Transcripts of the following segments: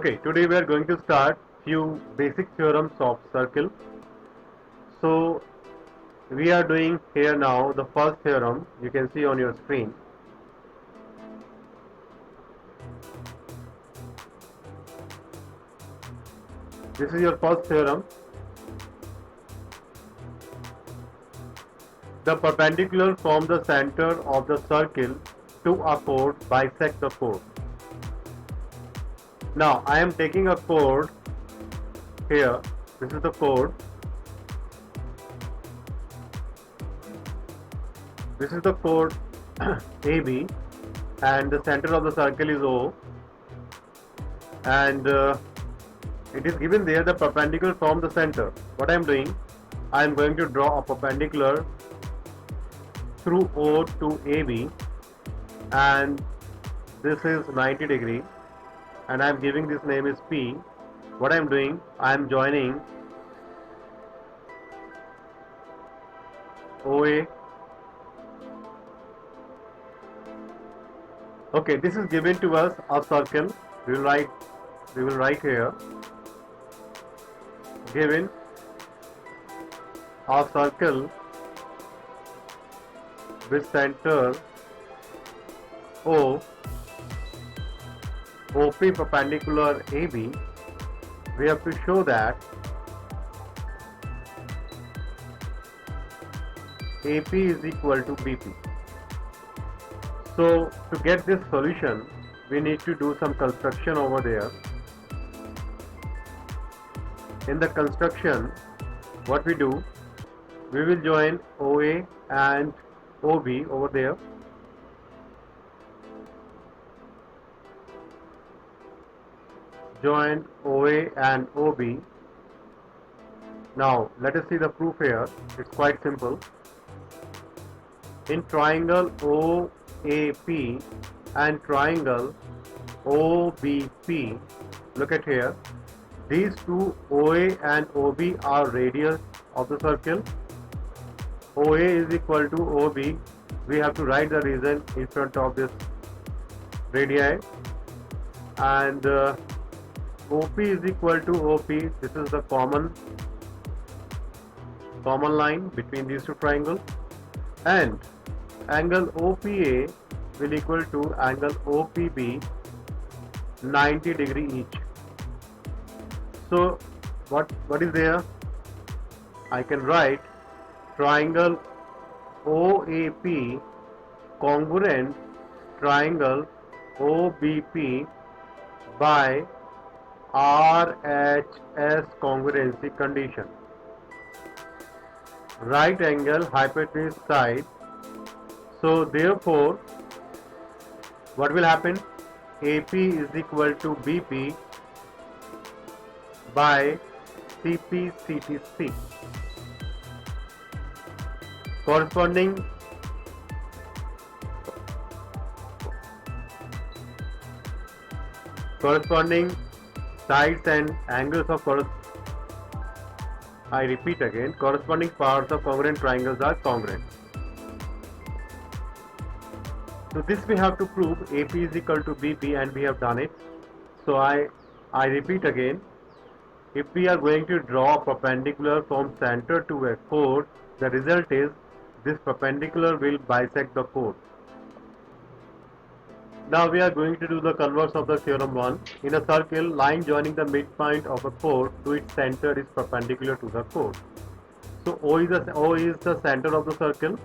Okay, today we are going to start few basic theorems of circle. So we are doing here now the first theorem. You can see on your screen. This is your first theorem. The perpendicular from the center of the circle to a chord bisect the chord. Now I am taking a chord here. This is the chord. This is the chord AB, and the center of the circle is O, and it is given there the perpendicular from the center. What I am doing, I am going to draw a perpendicular through O to AB, and this is 90 degree, and I am giving this name is P. What I am doing, I am joining OA. Okay, this is given to us a circle. We will write here, given a circle with center O, OP perpendicular AB. We have to show that AP is equal to BP. So to get this solution, we need to do some construction over there. In the construction, what we do, we will join OA and OB over there. Join OA and OB. Now let us see the proof here. It's quite simple. In triangle OAP and triangle OBP, look at here, these two OA and OB are radius of the circle. OA is equal to OB. We have to write the reason in front of this radii, and OP is equal to OP. This is the common line between these two triangles, and angle OPA will equal to angle OPB 90 degree each. So what is there? I can write triangle OAP congruent triangle OBP by RHS congruency condition. Right angle hypotenuse side. So therefore, what will happen? AP is equal to BP by CP CTC. Corresponding sides and angles of I repeat again, corresponding parts of congruent triangles are congruent. So this we have to prove AP is equal to BP, and we have done it. So I repeat again, if we are going to draw a perpendicular from center to a chord, the result is this perpendicular will bisect the chord. Now we are going to do the converse of the theorem 1. In a circle, line joining the midpoint of a chord to its center is perpendicular to the chord. So O is the center of the circle,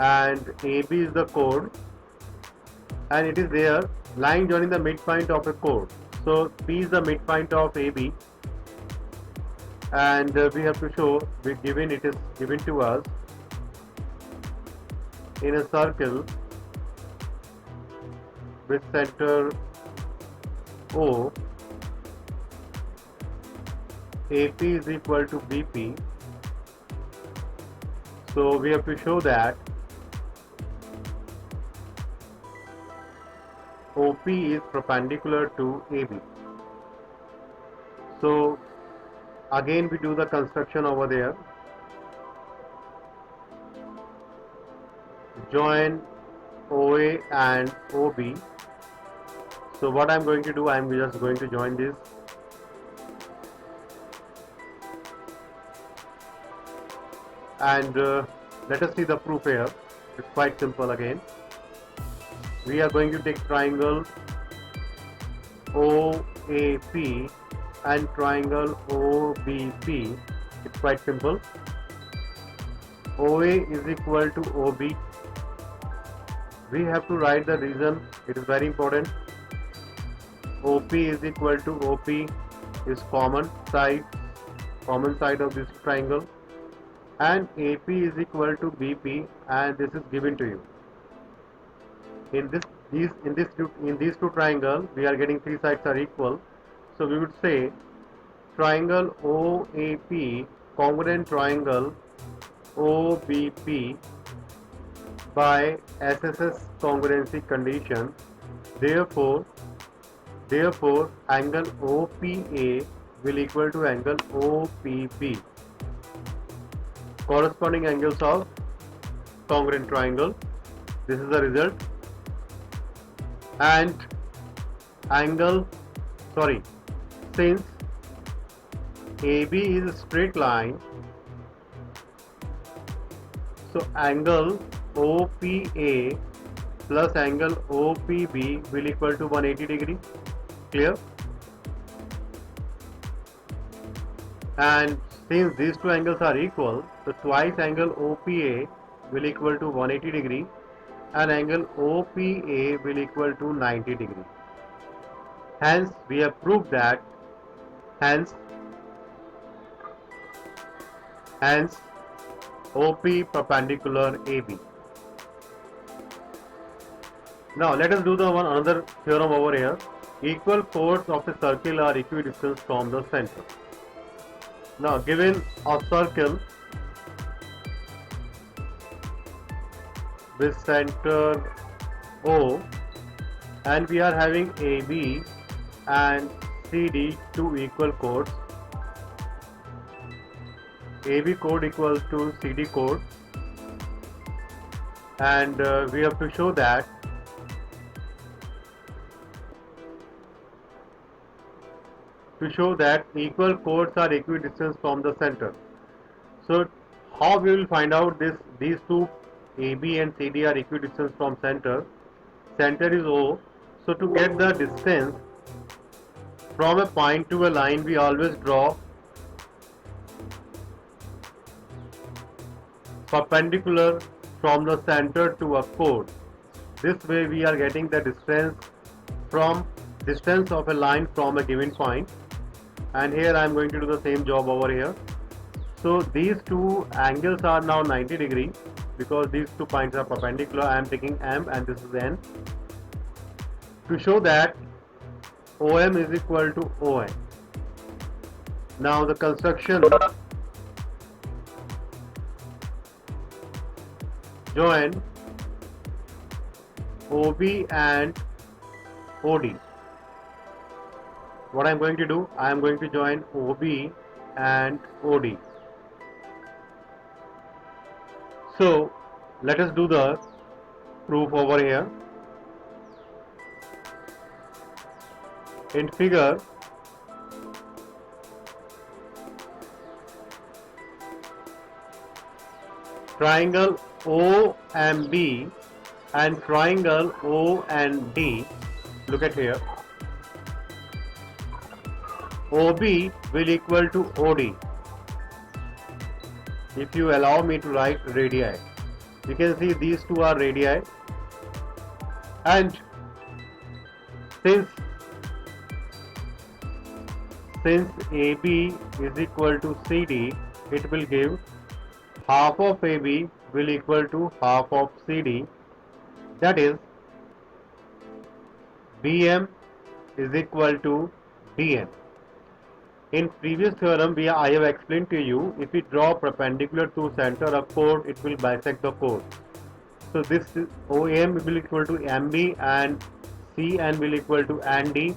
and AB is the chord, and it is there, line joining the midpoint of a chord. So P is the midpoint of AB, and we have to show it is given to us in a circle with center O, AP is equal to BP. So we have to show that OP is perpendicular to AB. So again we do the construction over there. Join OA and OB. So what I'm going to do, I'm just going to join this. And let us see the proof here. It's quite simple again. We are going to take triangle OAP and triangle OBP. It's quite simple. OA is equal to OB. We have to write the reason. It is very important. OP is equal to OP is common side of this triangle, and AP is equal to BP, and this is given to you. In these two triangles, we are getting three sides are equal. So we would say triangle OAP congruent triangle OBP by SSS congruency condition. Therefore angle OPA will equal to angle OPB. Corresponding angles of congruent triangle. This is the result. And since AB is a straight line, so angle OPA plus angle OPB will equal to 180 degree. Clear? And since these two angles are equal, so twice angle OPA will equal to 180 degree and angle OPA will equal to 90 degree. Hence we have proved that hence OP perpendicular AB. Now let us do another theorem over here. Equal chords of a circle are equidistant from the center. Now given a circle with center O, and we are having AB and CD two equal chords. AB chord equals to CD chord, and we have to show that equal chords are equidistant from the center. So how we will find out these two AB and CD are equidistant from center? Center is O. So to get the distance from a point to a line, we always draw perpendicular from the center to a chord. This way we are getting the distance of a line from a given point. And here I am going to do the same job over here. So these two angles are now 90 degree because these two points are perpendicular. I am taking M and this is N. To show that OM is equal to ON. Now the construction join OB and OD. What I am going to do, I am going to join OB and OD. So let us do the proof over here. In figure, triangle OMB and triangle OND, look at here, OB will equal to OD. If you allow me to write radii, you can see these two are radii, and since AB is equal to CD, it will give half of AB will equal to half of CD, that is BM is equal to DN. In previous theorem I have explained to you, if we draw perpendicular to center a chord, it will bisect the chord. So this is OM will equal to MB and CN will equal to ND,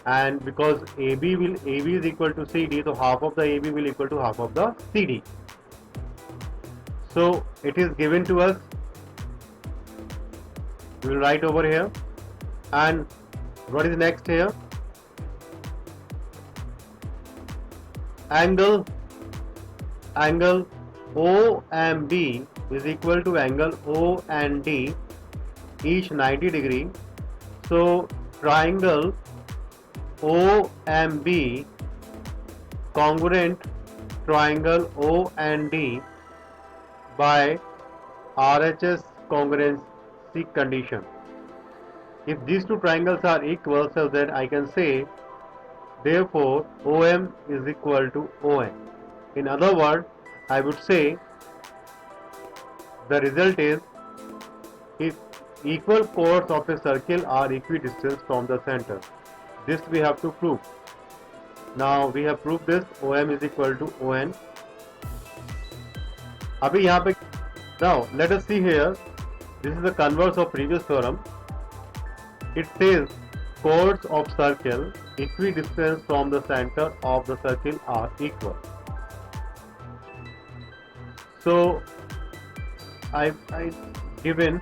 and because AB is equal to CD, so half of the AB will equal to half of the CD. So it is given to us. We will write over here, and What is next here? Angle OMB is equal to angle O and D, each 90 degree. So triangle OMB congruent triangle O and D by RHS congruency condition. If these two triangles are equal, so that I can say therefore OM is equal to ON. In other words, I would say the result is if equal chords of a circle are equidistant from the center. This we have to prove. Now we have proved this. OM is equal to ON. अभी यहाँ पे now let us see here. This is the converse of previous theorem. It says chords of circle equidistant from the center of the circle are equal. So I given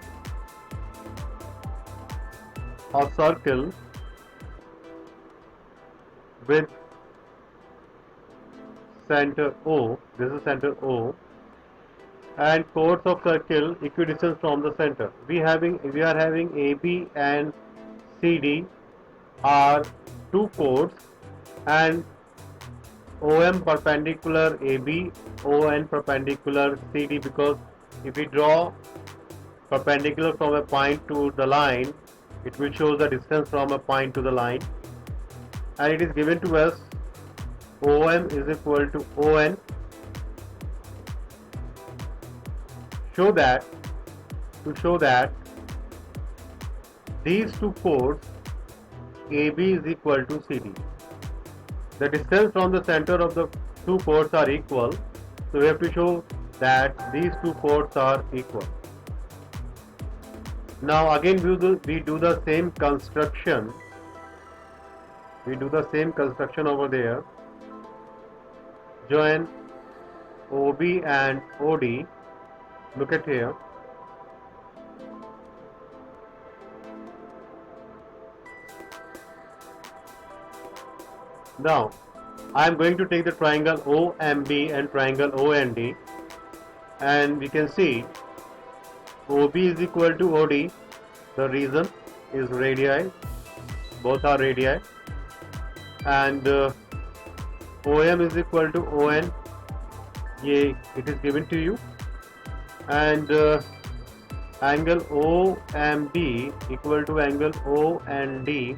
a circle with center O, this is center O, and chords of circle equidistant from the center. We are having AB and CD are two chords, and OM perpendicular AB, ON perpendicular CD, because if we draw perpendicular from a point to the line, it will show the distance from a point to the line, and it is given to us OM is equal to ON. To show that these two chords AB is equal to CD. The distance from the center of the two chords are equal, so we have to show that these two chords are equal. Now again we do the same construction. We do the same construction over there. Join OB and OD. Look at here. Now I am going to take the triangle OMB and triangle OND, and we can see OB is equal to OD. The reason is radii, both are radii, and OM is equal to ON. It is given to you, and angle OMB equal to angle OND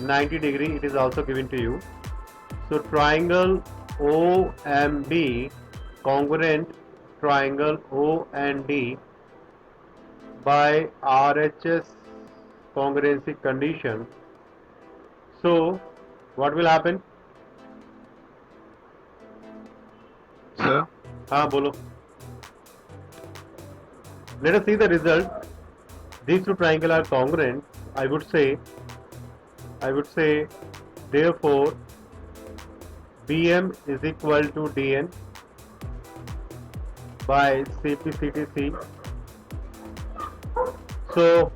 90 degree, it is also given to you. So triangle OMB congruent triangle OND by RHS congruency condition. So what will happen? Sir? Bolo. Let us see the result. These two triangles are congruent. I would say therefore BM is equal to DN by CPCTC. So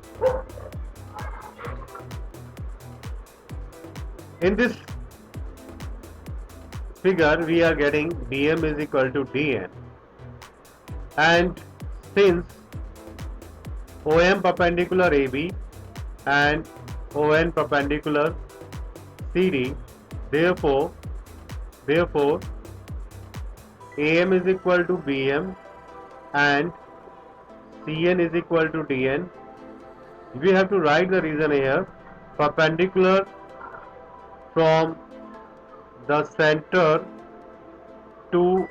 in this figure we are getting BM is equal to DN, and since OM perpendicular AB and ON perpendicular CD, therefore AM is equal to BM and CN is equal to DN. We have to write the reason here. Perpendicular from the center to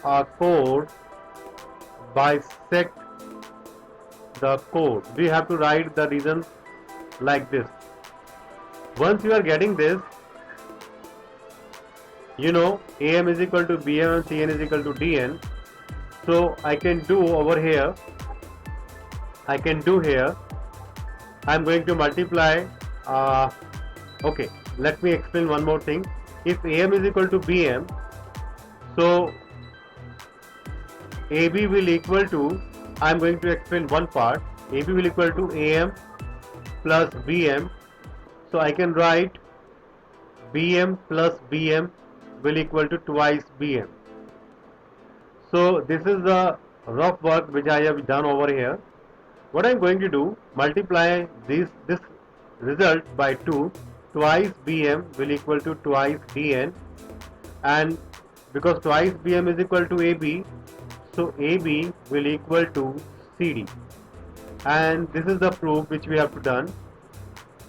a chord bisect the chord. We have to write the reason like this. Once you are getting this, you know AM is equal to BM and CN is equal to DN. So I can do over here, I am going to multiply. Okay, let me explain one more thing. If AM is equal to BM, so AB will equal to, I am going to explain one part. AB will equal to AM plus BM. So I can write BM plus BM will equal to twice BM. So this is the rough work which I have done over here. What I am going to do, multiply this result by 2, twice BM will equal to twice BN, and because twice BM is equal to AB, so AB will equal to CD, and this is the proof which we have to done.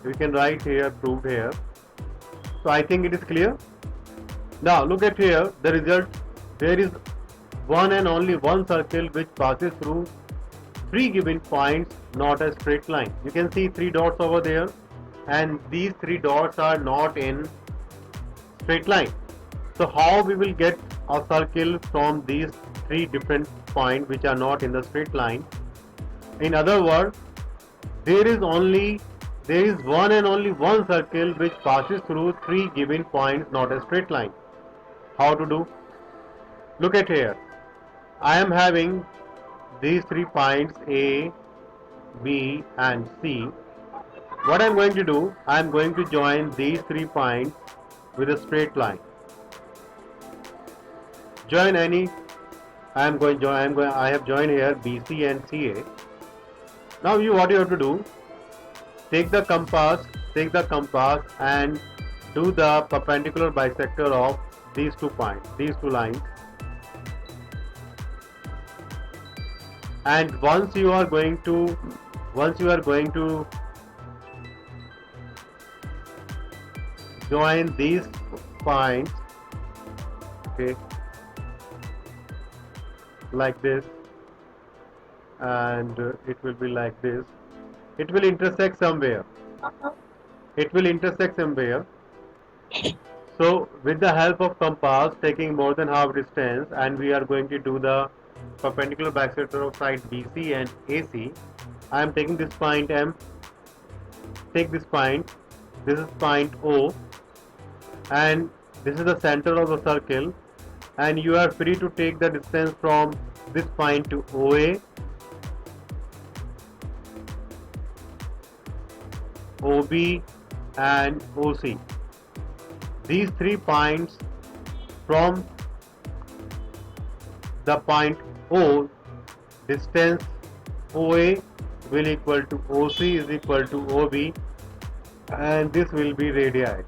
We can write here proved here. So I think it is clear. Now look at here the result. There is one and only one circle which passes through three given points, not a straight line. You can see three dots over there, and these three dots are not in straight line. So how we will get a circle from these three different points which are not in the straight line? In other words, there is one and only one circle which passes through three given points, not a straight line. How to do? Look at here. I am having these 3 points A, B and C. What I am going to do, I am going to join these 3 points with a straight line. Join any. I have joined here BC and CA. Now what you have to do, take the compass and do the perpendicular bisector of these 2 points, these 2 lines. And once you are going to join these points, okay, like this, and it will be like this. It will intersect somewhere. So with the help of compass, taking more than half distance, and we are going to do the perpendicular bisector of side BC and AC. I am taking this point M. Take this point. This is point O, and this is the center of the circle. And you are free to take the distance from this point to OA, OB and OC. These 3 points from the point O, distance OA will equal to OC is equal to OB, and this will be radii.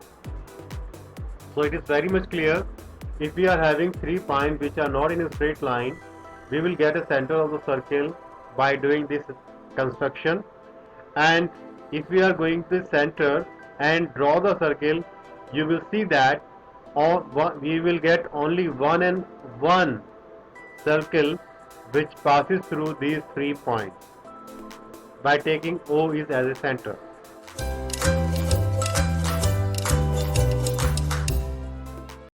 So it is very much clear. If we are having 3 points which are not in a straight line, we will get a center of the circle by doing this construction. And if we are going to the center and draw the circle, you will see that we will get only one and one circle which passes through these 3 points by taking O is as a center.